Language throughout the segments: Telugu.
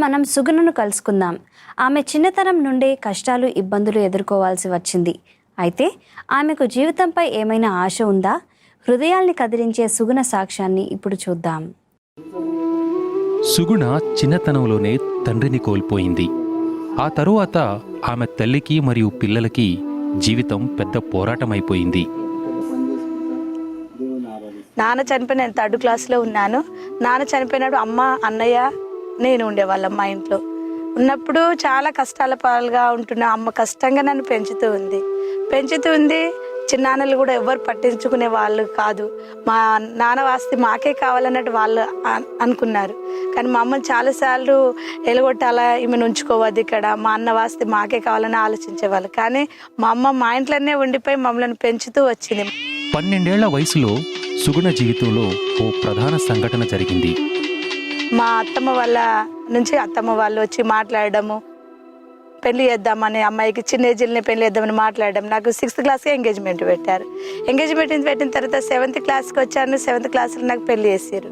మనం సుగుణను కలుసుకుందాం. ఆమె చిన్నతనం నుండే కష్టాలు, ఇబ్బందులు ఎదుర్కోవాల్సి వచ్చింది. అయితే ఆమెకు జీవితంపై ఏమైనా ఆశ ఉందా? హృదయాల్ని కదిలించే సుగుణ సాక్ష్యాన్ని ఇప్పుడు చూద్దాం. సుగుణ చిన్నతనంలోనే తండ్రిని కోల్పోయింది. ఆ తరువాత ఆమె తల్లికి మరియు పిల్లలకి జీవితం పెద్ద పోరాటమైపోయింది. నాన్న చనిపోయిన నేను 3rd క్లాస్లో ఉన్నాను. నాన్న చనిపోయినప్పుడు అమ్మ, అన్నయ్య, నేను ఉండేవాళ్ళం మా ఇంట్లో. ఉన్నప్పుడు చాలా కష్టాల పాలుగా ఉంటున్నా. అమ్మ కష్టంగా నన్ను పెంచుతూ ఉంది. చిన్నాన్నలు కూడా ఎవరు పట్టించుకునే వాళ్ళు కాదు. మా నాన్న ఆస్తి మాకే కావాలన్నట్టు వాళ్ళు అనుకున్నారు. కానీ మా అమ్మని చాలాసార్లు ఎలగొట్టాలా, ఈమెను ఉంచుకోవద్దు ఇక్కడ, మా అన్న ఆస్తి మాకే కావాలని ఆలోచించేవాళ్ళు. కానీ మా అమ్మ మా ఇంట్లోనే ఉండిపోయి మమ్మల్ని పెంచుతూ వచ్చింది. 12 ఏళ్ల వయసులో సుగుణ జీవితంలో ఓ ప్రధాన సంఘటన జరిగింది. మా అత్తమ్మ వాళ్ళ నుంచి అత్తమ్మ వాళ్ళు వచ్చి మాట్లాడడము, పెళ్లి చేద్దామని, అమ్మాయికి చిన్న ఏజ్లోనే పెళ్లి చేద్దామని మాట్లాడడం. నాకు 6th క్లాస్కే ఎంగేజ్మెంట్ పెట్టారు. ఎంగేజ్మెంట్ పెట్టిన తర్వాత 7th క్లాస్కి వచ్చాను. 7th క్లాస్లో నాకు పెళ్లి చేశారు.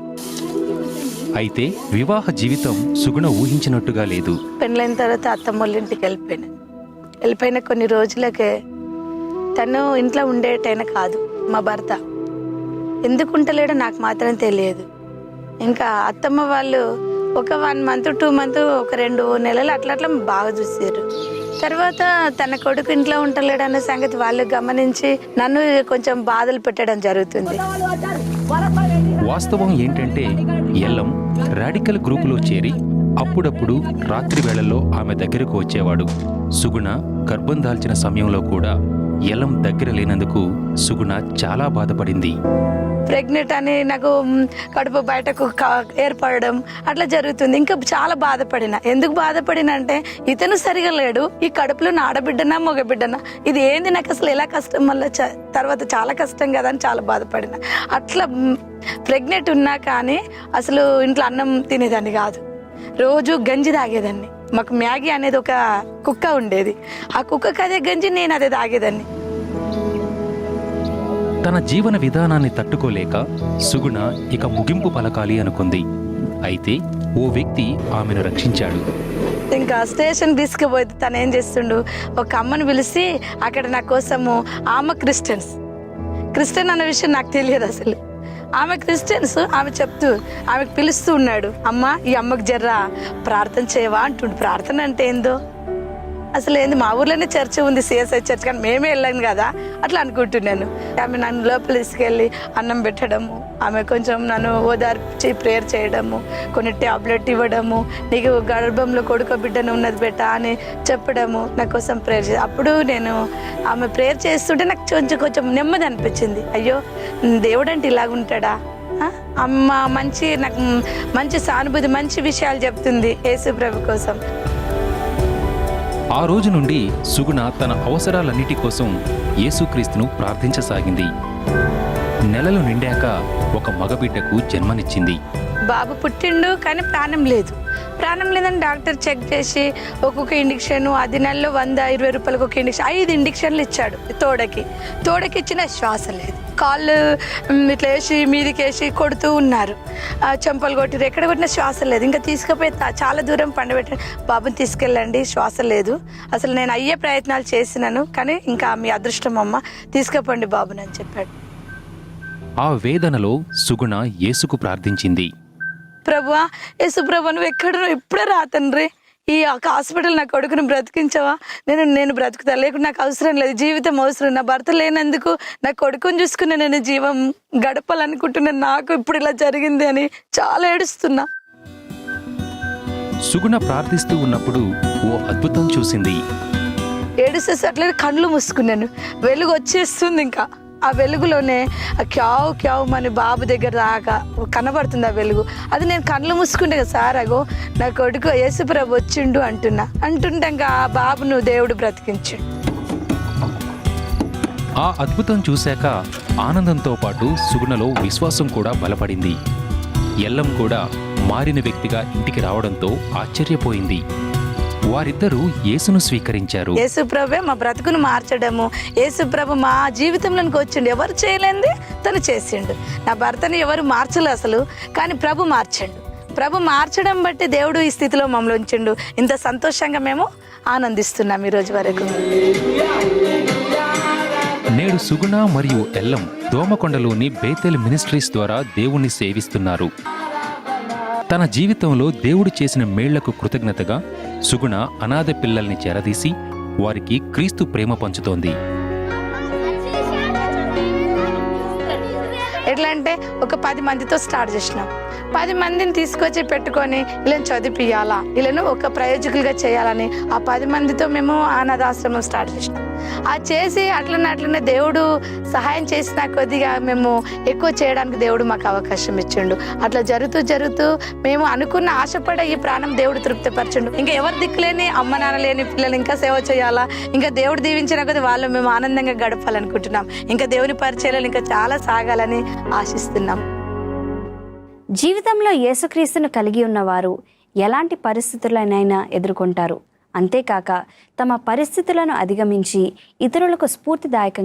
అయితే వివాహ జీవితం సుగుణ ఊహించినట్టుగా లేదు. పెళ్ళైన తర్వాత అత్తమ్మ వాళ్ళ ఇంటికి వెళ్ళిపోయిన కొన్ని రోజులకే తను ఇంట్లో ఉండేటైనా కాదు. మా భర్త ఎందుకు ఉంటలేడో నాకు మాత్రం తెలియదు. ఇంకా అత్తమ్మ వాళ్ళు ఒక 1 month 2 months ఒక 2 నెలలు అట్లా బాగా చూసారు. తర్వాత తన కొడుకు ఇంట్లో ఉంటలేడన్న సంగతి వాళ్ళు గమనించి నన్ను కొంచెం బాధలు పెట్టడం జరుగుతుంది. వాస్తవం ఏంటంటే ఎల్లం రాడికల్ గ్రూపులో చేరి అప్పుడప్పుడు రాత్రి వేళల్లో ఆమె దగ్గరకు వచ్చేవాడు. సుగుణ గర్భం దాల్చిన సమయంలో కూడా ఎల్లం దగ్గర లేనందుకు సుగుణ చాలా బాధపడింది. ప్రెగ్నెంట్ అని నాకు కడుపు బయటకు ఏర్పడడం అట్లా జరుగుతుంది. ఇంకా చాలా ఎందుకు బాధపడిన అంటే ఇతను సరిగా లేడు, ఈ కడుపులో నా ఆడబిడ్డనా మగబిడ్డనా, ఇది ఏంది, నాకు అసలు ఎలా కష్టం, మళ్ళీ తర్వాత చాలా కష్టం కదా అని చాలా బాధపడిన. అట్లా ప్రెగ్నెంట్ ఉన్నా కానీ అసలు ఇంట్లో అన్నం తినేదాన్ని కాదు. రోజు గంజి తాగేదాన్ని. మాకు మ్యాగీ అనేది ఒక కుక్క ఉండేది. ఆ కుక్కకి అదే గంజి, నేను అదే తాగేదాన్ని. తన జీవన విధానాన్ని తట్టుకోలేక సుగుణ ఇక ముగింపు పలకాలి అనుకుంది. అయితే ఓ వ్యక్తి ఆమెను రక్షించాడు. ఇంకా స్టేషన్ తీసుకుపోతే తను ఏం చేస్తుండు, ఒక అమ్మని పిలిచి అక్కడ నా కోసము, ఆమె క్రిస్టియన్ అన్న విషయం నాకు తెలియదు అసలు. ఆమె క్రిస్టియన్స్, ఆమెకు పిలుస్తూ ఉన్నాడు, అమ్మ ఈ అమ్మకు జర్రా ప్రార్థన చేయవా అంటుండు. ప్రార్థన అంటే ఏందో అసలు ఏంది, మా ఊర్లోనే చర్చ్ ఉంది, CSI చర్చ్, కానీ మేమే వెళ్ళాను కదా అట్లా అనుకుంటున్నాను. ఆమె నన్ను లోపల తీసుకెళ్ళి అన్నం పెట్టడము, ఆమె కొంచెం నన్ను ఓదార్చి ప్రేయర్ చేయడము, కొన్ని టాబ్లెట్ ఇవ్వడము, నీకు గర్భంలో కొడుకు బిడ్డను ఉన్నది బెట్ట అని చెప్పడము, నా కోసం ప్రేయర్ అప్పుడు నేను ఆమె ప్రేయర్ చేస్తుంటే నాకు కొంచెం నెమ్మది అనిపించింది. అయ్యో దేవుడు అంటే ఇలాగుంటాడా, అమ్మ నాకు మంచి సానుభూతి, మంచి విషయాలు చెప్తుంది యేసు ప్రభు కోసం. ఆ రోజు నుండి సుగుణ తన అవసరాలన్నిటి కోసం యేసుక్రీస్తును ప్రార్థించసాగింది. నెలలు నిండాక ఒక మగబిడ్డకు జన్మనిచ్చింది. బాబు పుట్టిండు కానీ ప్రాణం లేదని డాక్టర్ చెక్ చేసి ఒక్కొక్క ఇంజెక్షన్, 10 నెలల్లో 120 రూపాయలకు ఒక ఇంజెక్షన్, 5 ఇంజెక్షన్లు ఇచ్చాడు. తోడకి ఇచ్చిన శ్వాస లేదు. కాళ్ళు ఇట్లా వేసి మీదికేసి కొడుతూ ఉన్నారు, చెంపలు కొట్టిరు, ఎక్కడ కొట్టినా శ్వాస లేదు. ఇంకా తీసుకుపోయి చాలా దూరం పండబెట్టాడు. బాబుని తీసుకెళ్ళండి, శ్వాస లేదు, అసలు నేను అయ్యే ప్రయత్నాలు చేసినాను, కానీ ఇంకా మీ అదృష్టం అమ్మ, తీసుకుపోండి బాబుని అని చెప్పాడు. ఆ వేదనలో సుగుణ యేసుకు ప్రార్థించింది. ప్రభువా, యేసు ప్రభు, నువ్వు ఎక్కడున్నావు, ఇప్పుడే రా తండ్రి, ఈ హాస్పిటల్ నా కొడుకును బ్రతికించవా, నేను బ్రతుకుతా, లేకుండా నాకు అవసరం లేదు, జీవితం అవసరం, నా భర్త లేనందుకు నా కొడుకుని చూసుకుని నేను జీవం గడపాలనుకుంటున్నాను, నాకు ఇప్పుడు ఇలా జరిగింది అని చాలా ఏడుస్తున్నా. సుగుణ ప్రార్థిస్తూ ఉన్నప్పుడు ఓ అద్భుతం చూసింది. ఏడుసేసి అట్లనే కళ్ళు మూసుకున్నాను. వెలుగు వచ్చేస్తుంది. ఇంకా ఆ వెలుగులోనే క్యావ్ మన బాబు దగ్గర దాకా కనబడుతుంది ఆ వెలుగు. అది నేను కళ్ళు మూసుకుంటే కదా, సార్ అగో నా కొడుకు యేసుప్రభు వచ్చిండు అంటుంటే ఇంకా ఆ బాబును దేవుడు బ్రతికించాడు. ఆ అద్భుతం చూశాక ఆనందంతో పాటు సుగుణలో విశ్వాసం కూడా బలపడింది. ఎల్లం కూడా మారిన వ్యక్తిగా ఇంటికి రావడంతో ఆశ్చర్యపోయింది. వారిద్దరూ యేసును స్వీకరించారు. యేసు ప్రభువే మా బ్రతుకును మార్చడము, యేసు ప్రభు మా జీవితంలోకి వచ్చిండు, ఎవరు చేయలేంది తను చేసిండు. నా భర్తని ఎవరు మార్చలే అసలు, కానీ ప్రభు మార్చండు. ప్రభు మార్చడం బట్టి దేవుడు ఈ స్థితిలో మమ్మల్ని ఉంచిండు. ఇంత సంతోషంగా మేము ఆనందిస్తున్నాం ఈ రోజు వరకు. నేడు సుగుణ మరియు ఎల్లం దోమకొండలోని బేతెల్ మినిస్ట్రీస్ ద్వారా దేవుణ్ణి సేవిస్తున్నారు. తన జీవితంలో దేవుడు చేసిన మేళ్లకు కృతజ్ఞతగా సుగుణ అనాథ పిల్లల్ని చేరదీసి వారికి క్రీస్తు ప్రేమ పంచుతోంది. ఎట్లా అంటే ఒక 10 మందితో స్టార్ట్ చేసినాం. 10 మందిని తీసుకొచ్చి పెట్టుకొని వీళ్ళని చదివిపియాలా, వీళ్ళను ఒక ప్రయోజకులుగా చేయాలని ఆ 10 మందితో మేము అనాథాశ్రమం స్టార్ట్ చేసినాం. అది చేసి అట్లనే దేవుడు సహాయం చేసిన కొద్దిగా మేము ఎక్కువ చేయడానికి దేవుడు మాకు అవకాశం ఇచ్చిండు. అట్లా జరుగుతూ మేము అనుకున్న ఆశపడే ఈ ప్రాణం దేవుడు తృప్తిపరచండు. ఇంకా ఎవరు దిక్కులేని అమ్మ నాన్న లేని పిల్లలు ఇంకా సేవ చేయాలా, ఇంకా దేవుడు దీవించిన కొద్ది వాళ్ళు మేము ఆనందంగా గడపాలనుకుంటున్నాం. ఇంకా దేవుని పరిచయాలు ఇంకా చాలా సాగాలని ఆశిస్తున్నాం. జీవితంలో యేసుక్రీస్తును కలిగి ఉన్నవారు ఎలాంటి పరిస్థితులనైనా ఎదుర్కొంటారు. అంతేకాక తమ పరిస్థితులను అధిగమించి ఇతరులకు స్ఫూర్తిదాయకంగా